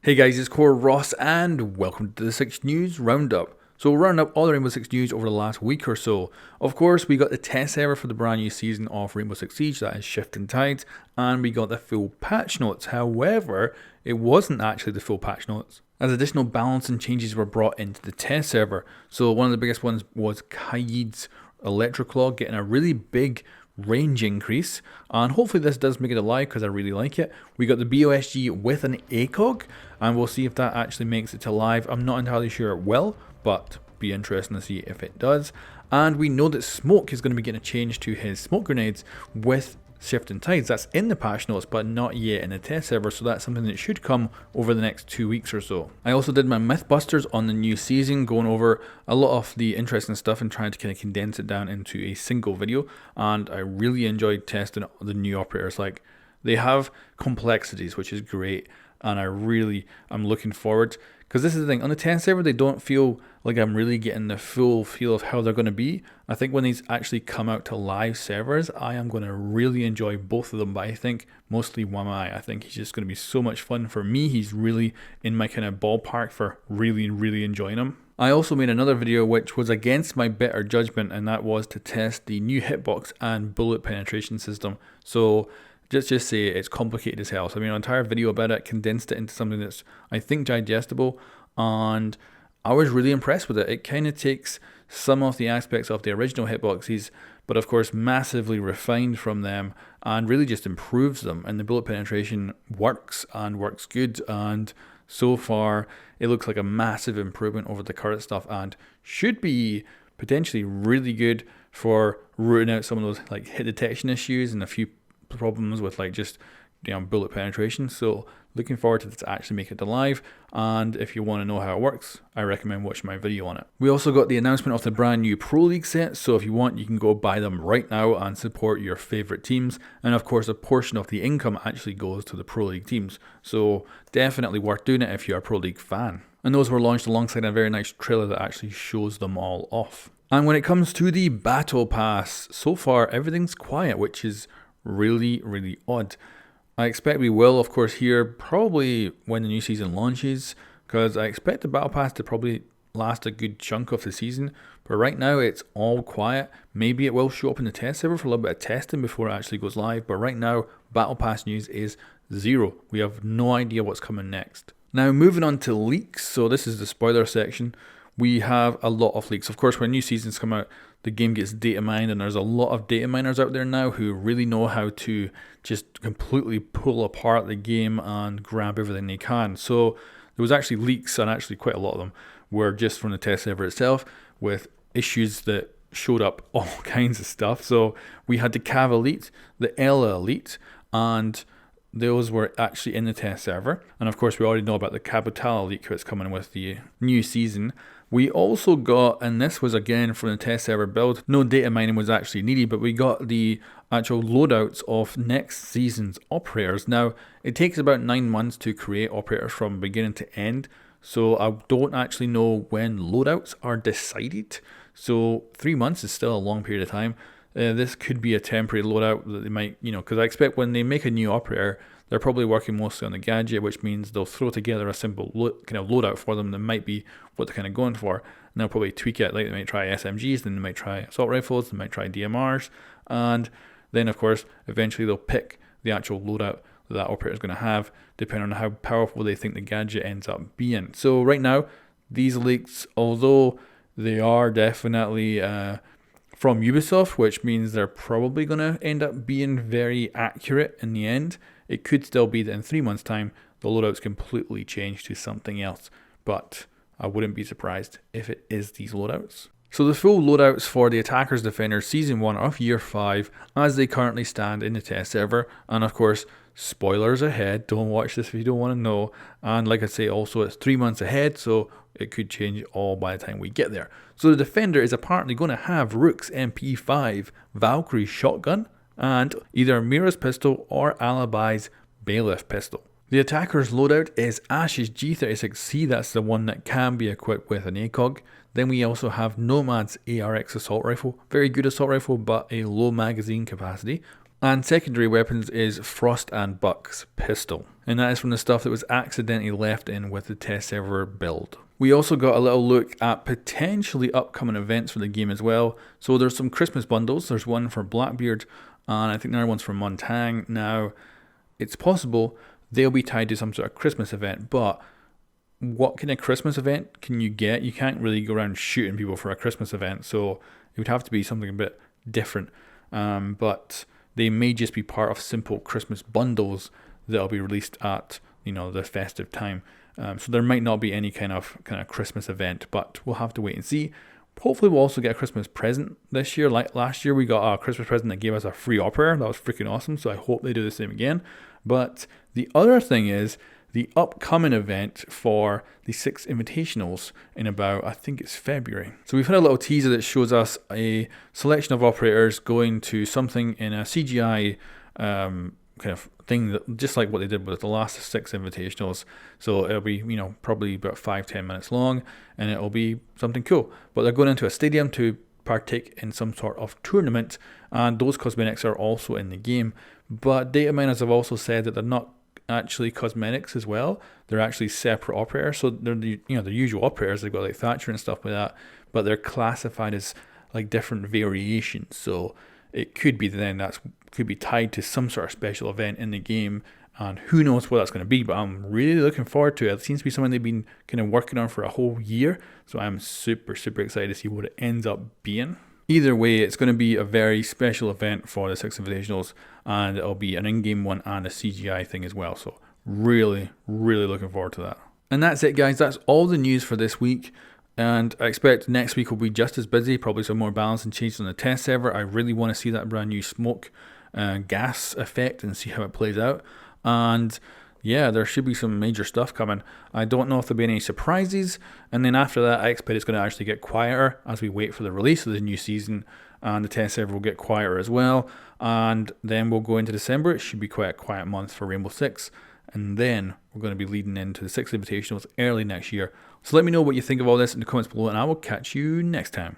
Hey guys, it's Core Ross and welcome to the 6 News Roundup. So we'll round up all the Rainbow Six news over the last week or so. Of course, we got the test server for the brand new season of Rainbow Six Siege, that is Shifting Tides, and we got the full patch notes. However, it wasn't actually the full patch notes, as additional balance and changes were brought into the test server. So one of the biggest ones was Kaid's Electroclaw getting a really big range increase, and hopefully this does make it alive because I really like it. We got the BOSG with an ACOG, and we'll see if that actually makes it to live. I'm not entirely sure it will, but be interesting to see if it does. And we know that Smoke is going to be getting a change to his smoke grenades with Shifting Tides. That's in the patch notes, but not yet in the test server, so that's something that should come over the next 2 weeks or so. I also did my Mythbusters on the new season, going over a lot of the interesting stuff and trying to kind of condense it down into a single video, and I really enjoyed testing the new operators. Like, they have complexities, which is great, and I'm looking forward, because this is the thing, on the test server they don't feel like I'm really getting the full feel of how they're going to be. I think when these actually come out to live servers, I am going to really enjoy both of them, but I think mostly Wamai. I think he's just going to be so much fun for me. He's really in my kind of ballpark for really enjoying him. I also made another video which was against my better judgment, and that was to test the new hitbox and bullet penetration system. So just say it's complicated as hell. So I made an entire video about it, condensed it into something that's, I think, digestible, and I was really impressed with it. It kind of takes some of the aspects of the original hitboxes, but of course massively refined from them, and really just improves them. And the bullet penetration works and works good, and so far it looks like a massive improvement over the current stuff, and should be potentially really good for rooting out some of those like hit detection issues and a few problems with like just bullet penetration. So looking forward to this actually make it to live, and if you want to know how it works, I recommend watching my video on it. We also got the announcement of the brand new Pro League set, so if you want you can go buy them right now and support your favorite teams, and of course a portion of the income actually goes to the Pro League teams, so definitely worth doing it if you're a Pro League fan. And those were launched alongside a very nice trailer that actually shows them all off. And when it comes to the Battle Pass, so far everything's quiet, which is really odd. I expect we will, of course, hear probably when the new season launches, because I expect the Battle Pass to probably last a good chunk of the season, but right now it's all quiet. Maybe it will show up in the test server for a little bit of testing before it actually goes live, but right now Battle Pass news is zero. We have no idea what's coming next. Now moving on to leaks, so this is the spoiler section. We have a lot of leaks. Of course, when new seasons come out, the game gets data mined, and there's a lot of data miners out there now who really know how to just completely pull apart the game and grab everything they can. So there was actually leaks, and actually quite a lot of them were just from the test server itself, with issues that showed up all kinds of stuff. So we had the Cav Elite, the Ela Elite, and those were actually in the test server. And of course we already know about the Capital leak that's coming with the new season. We also got, and this was again from the test server build, no data mining was actually needed, but we got the actual loadouts of next season's operators. Now, it takes about 9 months to create operators from beginning to end, so I don't actually know when loadouts are decided. So 3 months is still a long period of time. This could be a temporary loadout that they might, because I expect when they make a new operator, they're probably working mostly on the gadget, which means they'll throw together a simple kind of loadout for them that might be what they're kind of going for. And they'll probably tweak it, like they might try SMGs, then they might try assault rifles, they might try DMRs, and then of course eventually they'll pick the actual loadout that operator is going to have, depending on how powerful they think the gadget ends up being. So right now, these leaks, although they are definitely from Ubisoft, which means they're probably going to end up being very accurate in the end, it could still be that in 3 months' time, the loadouts completely change to something else. But I wouldn't be surprised if it is these loadouts. So the full loadouts for the Attackers Defenders Season 1 of Year 5, as they currently stand in the test server, and of course, spoilers ahead, don't watch this if you don't want to know, and like I say, also it's 3 months ahead, so it could change all by the time we get there. So the Defender is apparently going to have Rook's MP5, Valkyrie shotgun, and either Mira's pistol or Alibi's Bailiff pistol. The Attacker's loadout is Ash's G36C, that's the one that can be equipped with an ACOG. Then we also have Nomad's ARX assault rifle, very good assault rifle but a low magazine capacity. And secondary weapons is Frost and Buck's pistol, and that is from the stuff that was accidentally left in with the test server build. We also got a little look at potentially upcoming events for the game as well. So there's some Christmas bundles. There's one for Blackbeard, and I think another one's for Montang. Now, it's possible they'll be tied to some sort of Christmas event, but what kind of Christmas event can you get? You can't really go around shooting people for a Christmas event, so it would have to be something a bit different. But they may just be part of simple Christmas bundles that'll be released at the festive time. So there might not be any kind of Christmas event, but we'll have to wait and see. Hopefully we'll also get a Christmas present this year. Like last year, we got a Christmas present that gave us a free opera. That was freaking awesome. So I hope they do the same again. But the other thing is the upcoming event for the 6 Invitationals in about, I think it's February. So we've had a little teaser that shows us a selection of operators going to something in a CGI kind of thing, that, just like what they did with the last 6 Invitationals. So it'll be, probably about 5-10 minutes long, and it'll be something cool. But they're going into a stadium to partake in some sort of tournament, and those cosmetics are also in the game. But data miners have also said that they're not actually cosmetics as well. They're actually separate operators. So they're the usual operators. They've got like Thatcher and stuff like that, but they're classified as like different variations. So it could be could be tied to some sort of special event in the game, and who knows what that's going to be. But I'm really looking forward to it. It seems to be something they've been kind of working on for a whole year, so I'm super excited to see what it ends up being. Either way, it's going to be a very special event for the 6 Invitationals, and it'll be an in-game one and a CGI thing as well. So really looking forward to that. And that's it, guys. That's all the news for this week. And I expect next week will be just as busy, probably some more balance and changes on the test server. I really want to see that brand new smoke gas effect and see how it plays out. And yeah, there should be some major stuff coming. I don't know if there'll be any surprises. And then after that, I expect it's going to actually get quieter as we wait for the release of the new season. And the test server will get quieter as well. And then we'll go into December. It should be quite a quiet month for Rainbow Six. And then we're going to be leading into the 6 Invitationals early next year. So let me know what you think of all this in the comments below, and I will catch you next time.